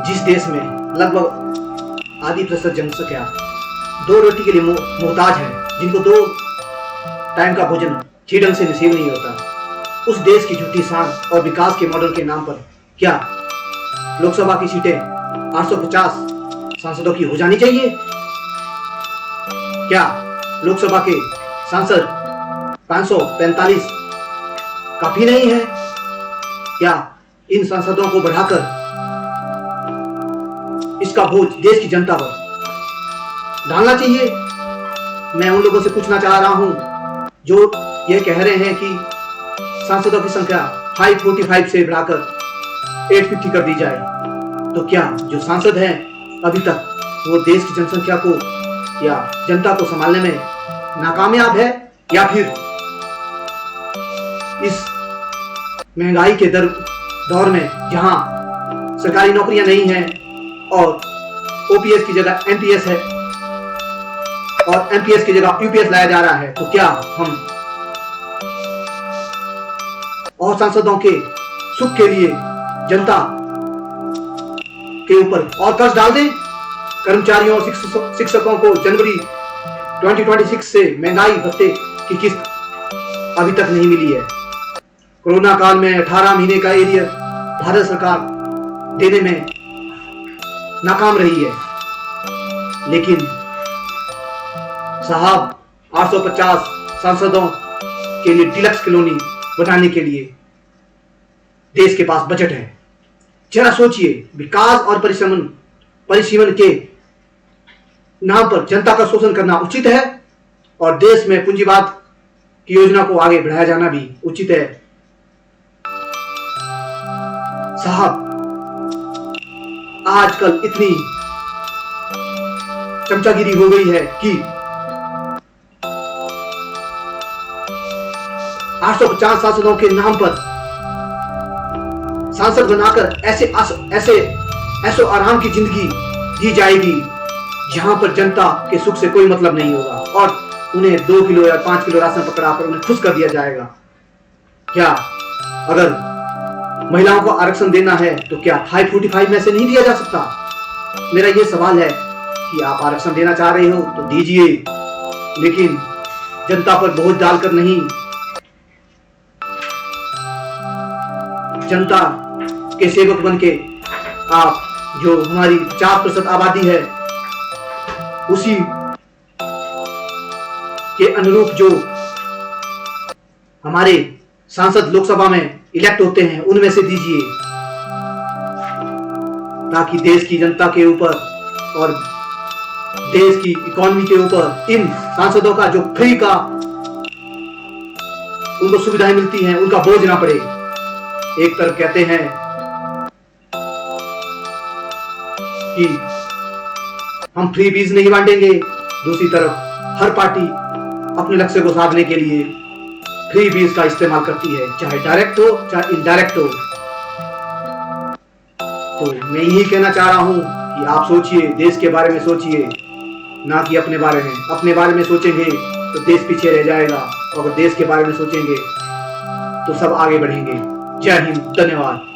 जिस देश में लगभग आधी प्रतिशत जनसंख्या 2 रोटी के लिए मोहताज है, जिनको 2 टाइम का भोजन ठीक ढंग से नसीब नहीं होता, उस देश की झूठी शान और विकास के मॉडल के नाम पर क्या लोकसभा की सीटें 850 सांसदों की हो जानी चाहिए? क्या लोकसभा के सांसद 545 काफी नहीं है? क्या इन सांसदों को बढ़ाकर इसका बोझ देश की जनता पर डालना चाहिए? मैं उन लोगों से पूछना चाह रहा हूं जो ये कह रहे हैं कि सांसदों की संख्या 545 से बढ़ाकर 850 कर दी जाए, तो क्या जो सांसद हैं अभी तक वो देश की जनसंख्या को या जनता को संभालने में नाकामयाब है, या फिर इस महंगाई के दौर में जहां सरकारी नौकरियां नहीं हैं और ओपीएस की जगह एमपीएस है और एमपीएस की जगह यूपीएस लाया जा रहा है, तो क्या हम और सांसदों के सुख के लिए जनता के ऊपर और कर्ज डाल दें? कर्मचारियों और शिक्षकों को जनवरी 2026 से महंगाई भत्ते की किस्त अभी तक नहीं मिली है। कोरोना काल में 18 महीने का एरियर भारत सरकार देने में नाकाम रही है, लेकिन साहब 850 सांसदों के लिए डिलक्स कॉलोनी बनाने के लिए देश के पास बजट है। जरा सोचिए, विकास और परिसीमन के नाम पर जनता का शोषण करना उचित है और देश में पूंजीवाद की योजना को आगे बढ़ाया जाना भी उचित है। साहब, आजकल इतनी चमचागिरी हो गई है कि 850 सांसदों के नाम पर सांसद बनाकर ऐसे आराम की जिंदगी जी जाएगी जहां पर जनता के सुख से कोई मतलब नहीं होगा और उन्हें 2 किलो या 5 किलो राशन पकड़ाकर उन्हें खुश कर दिया जाएगा। क्या अगर महिलाओं को आरक्षण देना है तो क्या 545 में से नहीं दिया जा सकता? मेरा यह सवाल है कि आप आरक्षण देना चाह रहे हो तो दीजिए, लेकिन जनता पर बोझ डालकर नहीं। जनता के सेवक बनके आप जो हमारी 50% आबादी है उसी के अनुरूप जो हमारे सांसद लोकसभा में इलेक्ट होते हैं उनमें से दीजिए, ताकि देश की जनता के ऊपर और देश की इकोनॉमी के ऊपर इन सांसदों का जो फ्री का उनको सुविधाएं मिलती हैं उनका बोझ ना पड़े। एक तरफ कहते हैं कि हम फ्री बीज नहीं बांटेंगे, दूसरी तरफ हर पार्टी अपने लक्ष्य को साधने के लिए फ्री बीज का इस्तेमाल करती है, चाहे डायरेक्ट हो चाहे इनडायरेक्ट हो। तो मैं यही कहना चाह रहा हूं कि आप सोचिए, देश के बारे में सोचिए, ना कि अपने बारे में। अपने बारे में सोचेंगे तो देश पीछे रह जाएगा और अगर देश के बारे में सोचेंगे तो सब आगे बढ़ेंगे। जय हिंद, धन्यवाद।